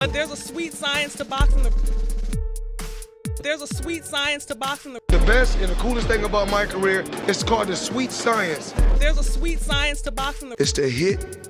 But there's a sweet science to boxing. There's a sweet science to boxing. The best and the coolest thing about my career is called the sweet science. There's a sweet science to boxing. It's to hit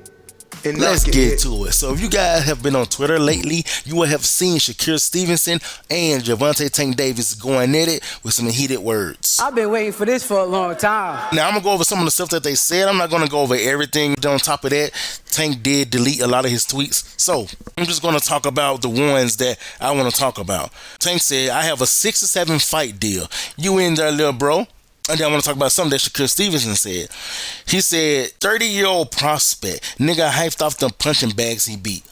and Let's not get hit. to it. So if you guys have been on Twitter lately, you will have seen Shakur Stevenson and Gervonta Tank Davis going at it with some heated words. I've been waiting for this for a long time. Now, I'm going to go over some of the stuff that they said. I'm not going to go over everything. On top of that, Tank did delete a lot of his tweets. So I'm just going to talk about the ones that I want to talk about. Tank said, I have a 6 to 7 fight deal. You in there, little bro? And then I want to talk about something that Shakur Stevenson said. He said, 30-year-old prospect, nigga hyped off the punching bags he beat.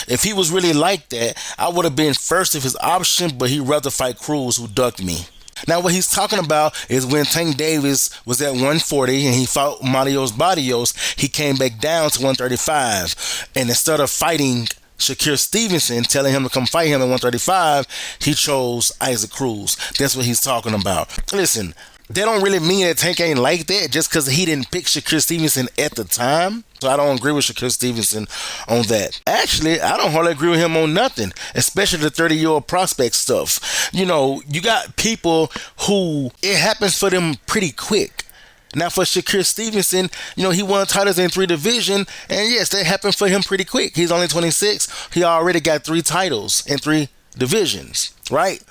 If he was really like that, I would have been first of his option, but he'd rather fight Cruz, who ducked me. Now, what he's talking about is when Tank Davis was at 140 and he fought Marios Barrios, he came back down to 135. And instead of fighting Shakur Stevenson, telling him to come fight him at 135, he chose Isaac Cruz. That's what he's talking about. Listen, that don't really mean that Tank ain't like that just because he didn't pick Shakur Stevenson at the time. So I don't agree with Shakur Stevenson on that. Actually, I don't hardly agree with him on nothing, especially the 30-year-old prospect stuff. You know, you got people who it happens for them pretty quick. Now for Shakur Stevenson, you know, he won titles in 3 divisions, and yes, that happened for him pretty quick. He's only 26. He already got 3 titles in 3 divisions, right?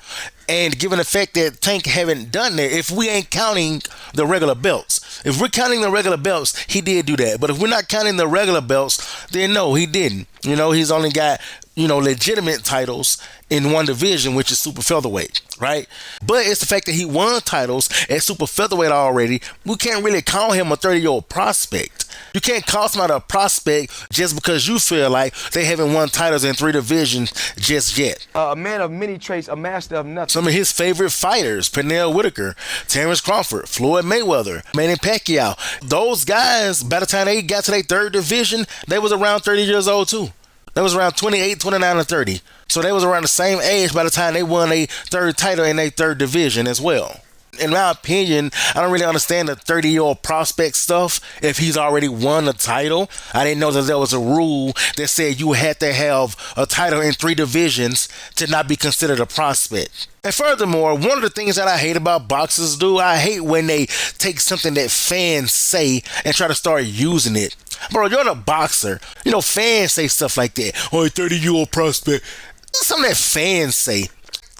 And given the fact that Tank haven't done that, if we ain't counting the regular belts, if we're counting the regular belts, he did do that. But if we're not counting the regular belts, then no, he didn't. You know, he's only got, you know, legitimate titles in 1 division, which is super featherweight, right? But it's the fact that he won titles at super featherweight already. We can't really call him a 30-year-old prospect. You can't call somebody a prospect just because you feel like they haven't won titles in 3 divisions just yet. A man of many traits, a master of nothing. Some of his favorite fighters, Pernell Whitaker, Terrence Crawford, Floyd Mayweather, Manny Pacquiao. Those guys, by the time they got to their 3rd division, they was around 30 years old too. They was around 28, 29, and 30. So they was around the same age by the time they won their 3rd title in their 3rd division as well. In my opinion, I don't really understand the 30-year-old prospect stuff if he's already won a title. I didn't know that there was a rule that said you had to have a title in 3 divisions to not be considered a prospect. And furthermore, one of the things that I hate about boxers, I hate when they take something that fans say and try to start using it. Bro, you're a boxer. You know, fans say stuff like that. Oh, 30-year-old prospect. That's something that fans say.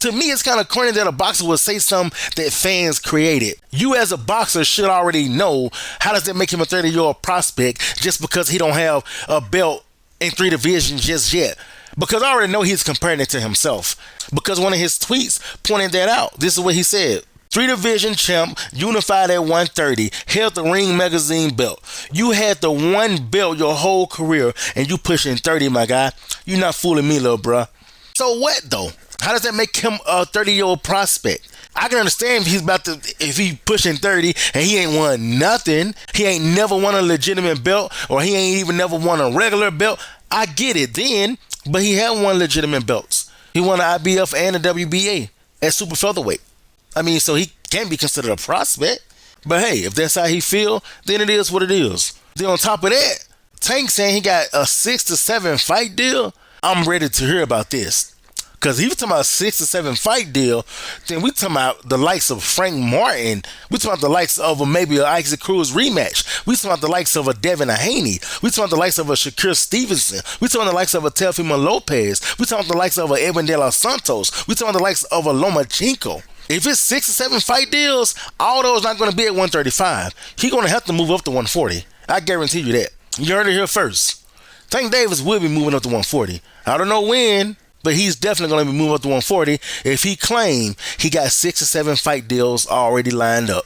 To me, it's kind of corny that a boxer would say something that fans created. You as a boxer should already know how does that make him a 30-year-old prospect just because he don't have a belt in 3 divisions just yet. Because I already know he's comparing it to himself. Because one of his tweets pointed that out. This is what he said. 3 division champ, unified at 130, held the Ring Magazine belt. You had the 1 belt your whole career and you pushing 30, my guy. You not fooling me, little bruh. So what though? How does that make him a 30-year-old prospect? I can understand if he pushing 30 and he ain't won nothing, he ain't never won a legitimate belt, or he ain't even never won a regular belt. I get it then, but he had won legitimate belts. He won the IBF and the WBA at super featherweight. I mean, so he can be considered a prospect. But hey, if that's how he feel, then it is what it is. Then on top of that, Tank saying he got a 6 to 7 fight deal. I'm ready to hear about this. Because if you're talking about a 6 to 7 fight deal, then we talking about the likes of Frank Martin. We talking about the likes of maybe an Isaac Cruz rematch. We talking about the likes of a Devin Haney. We talking about the likes of a Shakur Stevenson. We talking about the likes of a Teofimo Lopez. We talking about the likes of a Edwin De Los Santos. We talking about the likes of a Lomachenko. If it's 6 to 7 fight deals, all those not going to be at 135. He's going to have to move up to 140. I guarantee you that. You heard it here first. Tank Davis will be moving up to 140. I don't know when, but he's definitely going to be moving up to 140 if he claimed he got 6 or 7 fight deals already lined up.